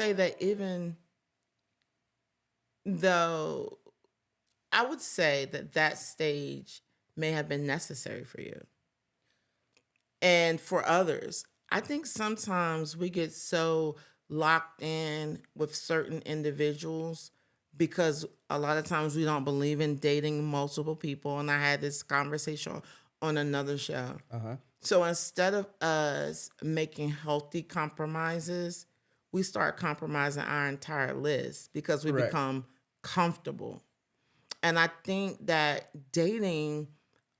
say that even though I would say that that stage may have been necessary for you and for others. I think sometimes we get so locked in with certain individuals because a lot of times we don't believe in dating multiple people. And I had this conversation on another show. Uh-huh. So instead of us making healthy compromises, we start compromising our entire list because we Correct. become comfortable. And I think that dating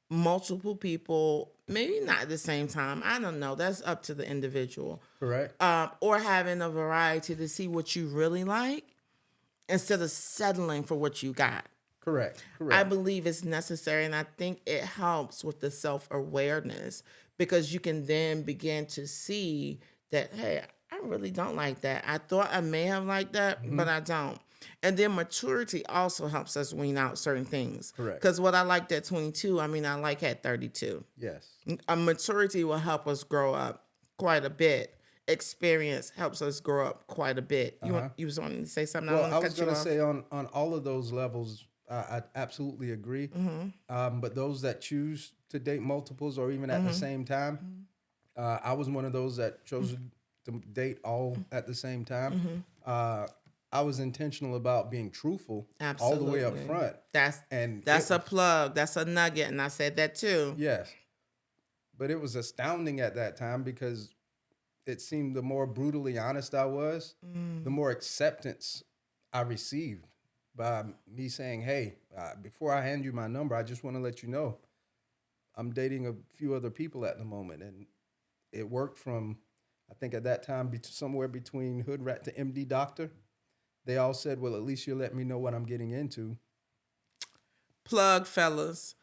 multiple people, maybe not at the same time, I don't know, that's up to the individual. Correct. Or having a variety to see what you really like instead of settling for what you got. Correct. I Correct. believe it's necessary, and I think it helps with the self-awareness because you can then begin to see that, hey, I really don't like that. I thought I may have liked that, but I don't. And then maturity also helps us wean out certain things. Correct. Because what I liked at 22, I mean, I like at 32. Yes. A maturity will help us grow up quite a bit. Experience helps us grow up quite a bit. You was wanting to say something? Well, I I want was to cut going you to off. say on all of those levels, I absolutely agree. But those that choose to date multiples or even at the same time, I was one of those that chose to date all at the same time. I was intentional about being truthful all the way up Absolutely. front. That's a plug. That's a nugget, and I said that too. Yes. But it was astounding at that time because it seemed the more brutally honest I was, the more acceptance I received by me saying, hey, before I hand you my number, I just want to let you know I'm dating a few other people at the moment. And it worked from, I think at that time, somewhere between hood rat to MD doctor. They all said, well, at least you'll let me know what I'm getting into. Plug, fellas.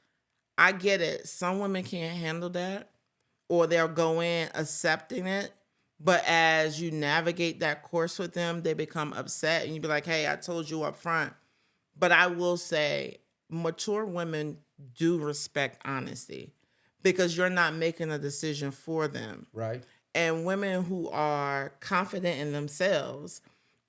I get it. Some women can't handle that, or they'll go in accepting it. But as you navigate that course with them, they become upset, and you be like, hey, I told you up front. But I will say, mature women do respect honesty because you're not making a decision for them. Right. And women who are confident in themselves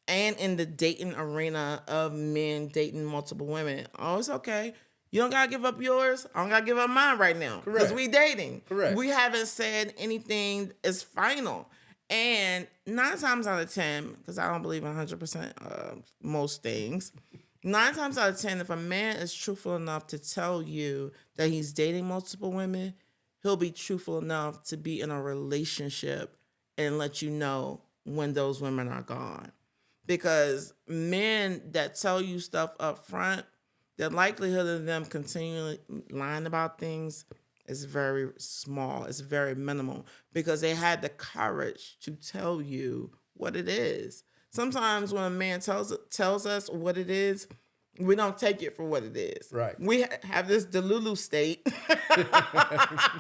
and in the dating arena of men dating multiple women, oh, it's okay. You don't gotta give up yours. I don't gotta give up mine right now because Correct. we dating. Correct. We haven't said anything is final. And 9 times out of 10, because I don't believe 100% of most things, 9 times out of 10, if a man is truthful enough to tell you that he's dating multiple women, he'll be truthful enough to be in a relationship and let you know when those women are gone. Because men that tell you stuff up front, the likelihood of them continually lying about things is very small. It's very minimal because they had the courage to tell you what it is. Sometimes when a man tells us what it is, we don't take it for what it is. Right. We have this delulu state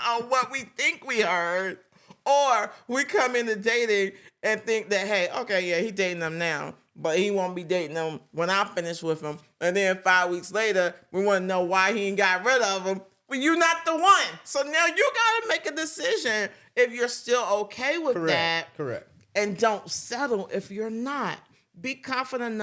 on what we think we heard, or we come into dating and think that, hey, okay, yeah, he dating them now, but he won't be dating them when I finish with him. And then 5 weeks later, we want to know why he ain't got rid of him. Well, you're not the one. So now you got to make a decision if you're still okay with that. Correct. And don't settle if you're not. Be confident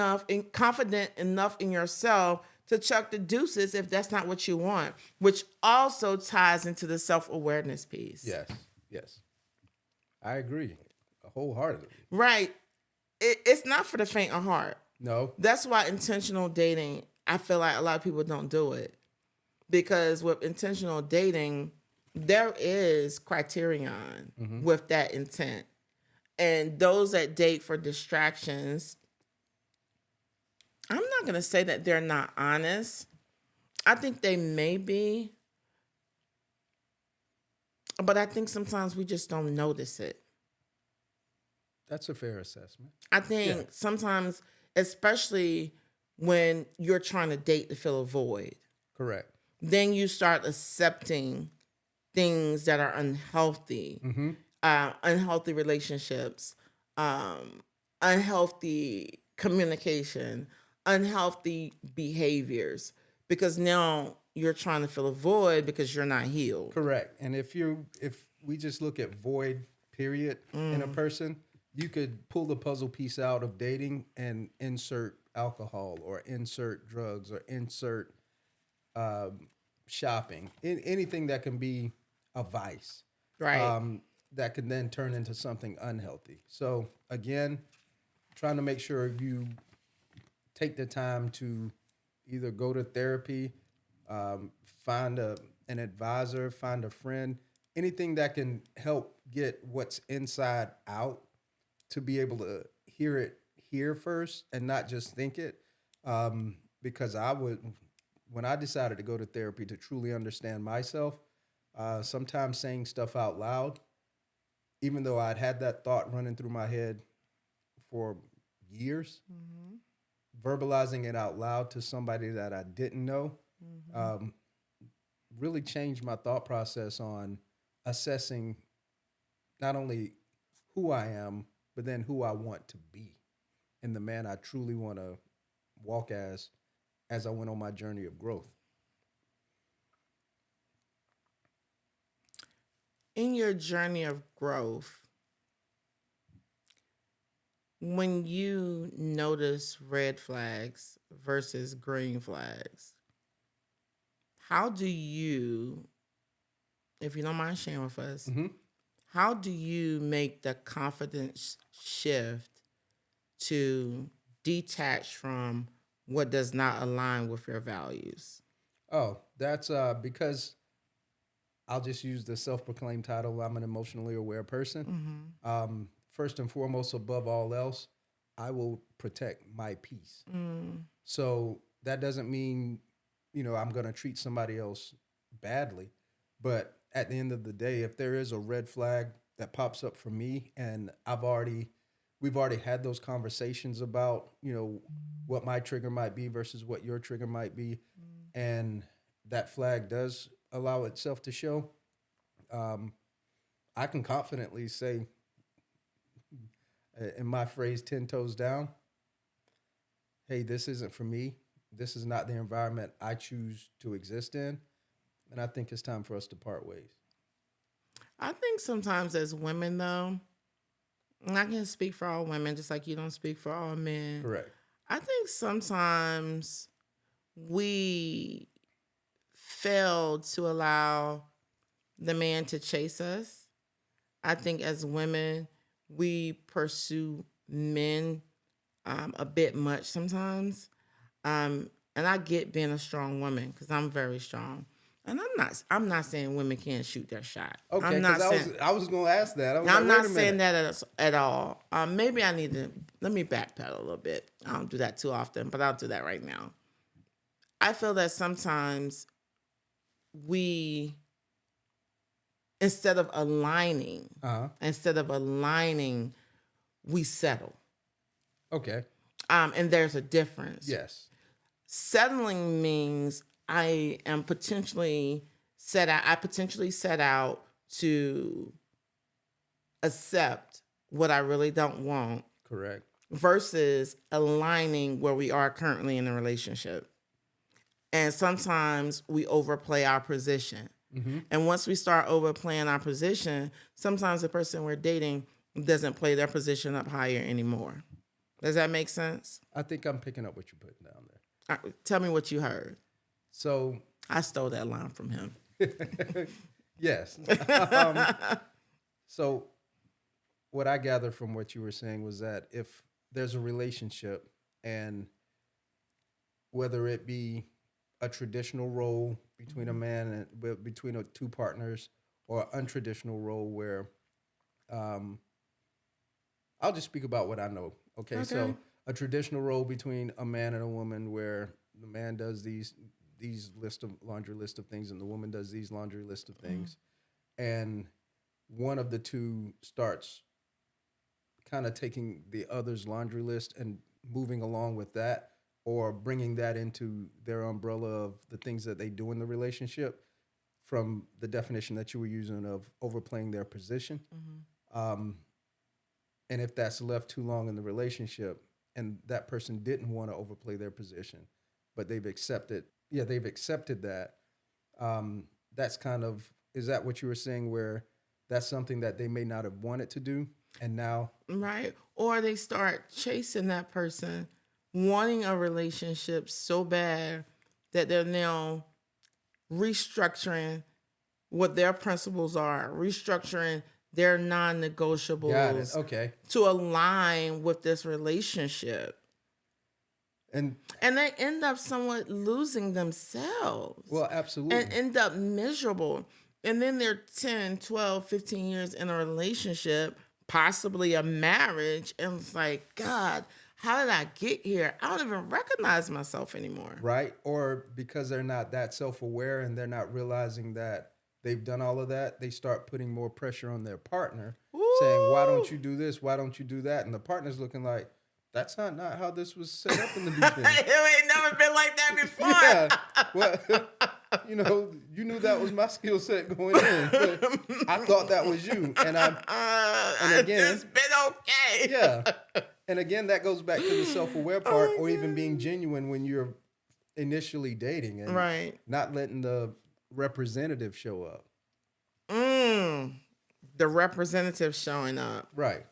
enough in yourself to chuck the deuces if that's not what you want, which also ties into the self-awareness piece. Yes. I agree wholeheartedly. Right. It's not for the faint of heart. No. That's why intentional dating, I feel like a lot of people don't do it. Because with intentional dating, there is criterion with that intent. And those that date for distractions, I'm not going to say that they're not honest. I think they may be. But I think sometimes we just don't notice it. That's a fair assessment. I think sometimes, especially when you're trying to date to fill a void, Correct. then you start accepting things that are unhealthy, unhealthy relationships, unhealthy communication, unhealthy behaviors, because now you're trying to fill a void because you're not healed. Correct. And if we just look at void, period, in a person, you could pull the puzzle piece out of dating and insert alcohol or insert drugs or insert shopping, anything that can be a vice, Right. that can then turn into something unhealthy. So again, trying to make sure you take the time to either go to therapy, find an advisor, find a friend, anything that can help get what's inside out to be able to hear it here first and not just think it. Because when I decided to go to therapy to truly understand myself, sometimes saying stuff out loud, even though I'd had that thought running through my head for years, verbalizing it out loud to somebody that I didn't know really changed my thought process on assessing not only who I am, but then who I want to be and the man I truly want to walk as I went on my journey of growth. In your journey of growth, when you notice red flags versus green flags, how do you, if you don't mind sharing with us, how do you make the confidence shift to detach from what does not align with your values? Oh, that's because I'll just use the self-proclaimed title. I'm an emotionally aware person. First and foremost, above all else, I will protect my peace. So that doesn't mean, I'm going to treat somebody else badly. But at the end of the day, if there is a red flag that pops up for me and we've already had those conversations about, what my trigger might be versus what your trigger might be. And that flag does allow itself to show, I can confidently say, in my phrase, 10 toes down, hey, this isn't for me. This is not the environment I choose to exist in. And I think it's time for us to part ways. I think sometimes as women, though, and I can speak for all women, just like you don't speak for all men. Correct. I think sometimes we fail to allow the man to chase us. I think as women, we pursue men a bit much sometimes. And I get being a strong woman because I'm very strong. And I'm not saying women can't shoot their shot. Okay, I'm not because saying I was going to ask that. I'm not saying that at all. Maybe I need to let me backpedal a little bit. I don't do that too often, but I'll do that right now. I feel that sometimes we instead of aligning, we settle. Okay. And there's a difference. Yes. Settling means I potentially set out to accept what I really don't want. Correct. Versus aligning where we are currently in a relationship. And sometimes we overplay our position. And once we start overplaying our position, sometimes the person we're dating doesn't play their position up higher anymore. Does that make sense? I think I'm picking up what you're putting down there. Tell me what you heard. So I stole that line from him. Yes. So what I gathered from what you were saying was that if there's a relationship and whether it be a traditional role between a man and between two partners or an untraditional role where I'll just speak about what I know. Okay. So a traditional role between a man and a woman where the man does these laundry list of things and the woman does these laundry list of things. And one of the two starts kind of taking the other's laundry list and moving along with that or bringing that into their umbrella of the things that they do in the relationship from the definition that you were using of overplaying their position. And if that's left too long in the relationship and that person didn't want to overplay their position, but they've accepted that, that's kind of, is that what you were saying where that's something that they may not have wanted to do? And now, right? Or they start chasing that person, wanting a relationship so bad that they're now restructuring what their principles are, restructuring their got it. non-negotiables Okay. to align with this relationship. And And they end up somewhat losing themselves well, and absolutely. end up miserable. And then they're 10, 12, 15 years in a relationship, possibly a marriage. And it's like, God, how did I get here? I don't even recognize myself anymore. Right? Or because they're not that self-aware and they're not realizing that they've done all of that, they start putting more pressure on their partner, saying, "Why don't Ooh. you do this? Why don't you do that?" And the partner's looking like, "That's not how this was set up in the It beginning." ain't never been like that before. Yeah. Well, you knew that was my skill set going in, but I thought that was you. And again, it's been okay. yeah. And again, that goes back to the self-aware part, or even being genuine when you're initially dating and Right. not letting the representative show up. The representative showing up. Right.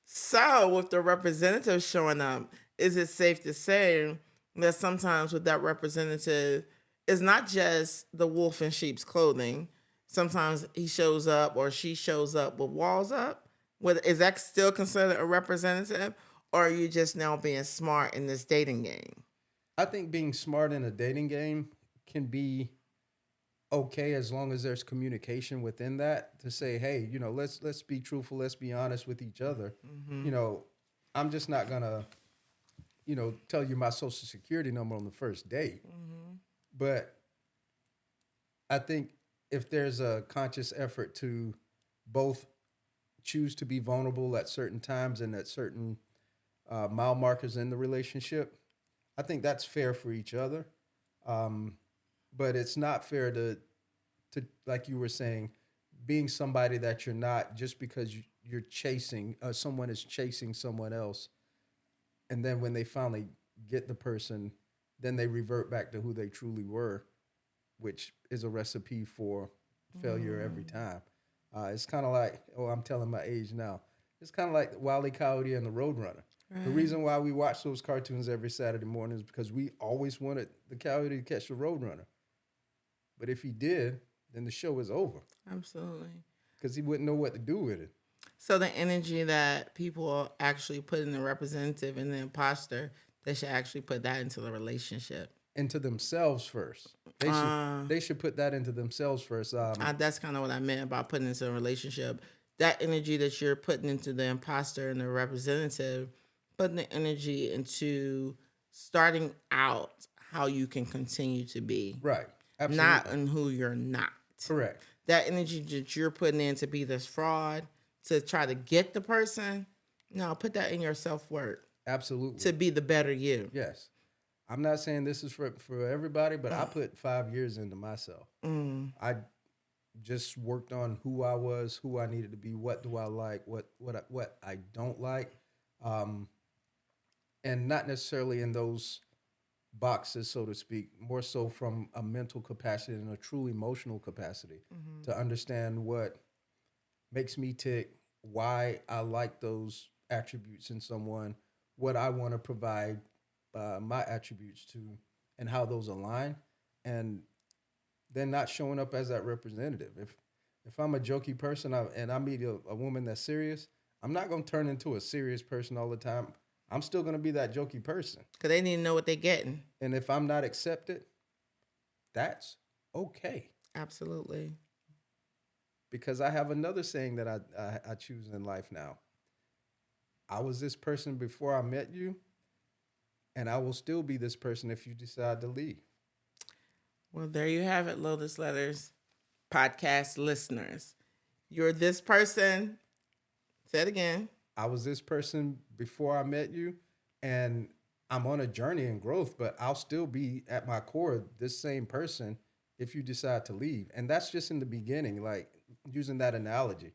So, with the representative showing up, is it safe to say that sometimes with that representative, it's not just the wolf in sheep's clothing? Sometimes he shows up or she shows up with walls up. Is that still considered a representative? Or are you just now being smart in this dating game? I think being smart in a dating game can be okay as long as there's communication within that to say, hey, let's be truthful, let's be honest with each other. I'm just not gonna, tell you my social security number on the first date. But I think if there's a conscious effort to both choose to be vulnerable at certain times and at certain mile markers in the relationship, I think that's fair for each other. But it's not fair to like you were saying, being somebody that you're not just because you're chasing, someone is chasing someone else. And then when they finally get the person, then they revert back to who they truly were, which is a recipe for failure every time. It's kind of like, I'm telling my age now. It's kind of like Wile E. Coyote and the Roadrunner. The reason why we watch those cartoons every Saturday morning is because we always wanted the coyote to catch the Roadrunner. But if he did, then the show is over. Absolutely. Because he wouldn't know what to do with it. So the energy that people actually put in the representative and the imposter, they should actually put that into the relationship. Into themselves first. They should put that into themselves first. That's kind of what I meant about putting into a relationship. That energy that you're putting into the imposter and the representative, putting the energy into starting out how you can continue to be. Right. Absolutely. Not in who you're not. Correct. That energy that you're putting in to be this fraud, to try to get the person, no, put that in your self-worth. Absolutely. To be the better you. Yes. I'm not saying this is for everybody, but I put 5 years into myself. I just worked on who I was, who I needed to be, what do I like, what I don't like, and not necessarily in those boxes, so to speak, more so from a mental capacity and a true emotional capacity to understand what makes me tick, why I like those attributes in someone, what I want to provide my attributes to, and how those align, and then not showing up as that representative. If I'm a jokey person and I meet a woman that's serious, I'm not going to turn into a serious person all the time. I'm still going to be that jokey person. Because they need to know what they're getting. And if I'm not accepted, that's okay. Absolutely. Because I have another saying that I choose in life now. I was this person before I met you, and I will still be this person if you decide to leave. Well, there you have it, Lotus Letters podcast listeners. You're this person. Say it again. I was this person before I met you, and I'm on a journey in growth, but I'll still be at my core this same person if you decide to leave. And that's just in the beginning, like using that analogy.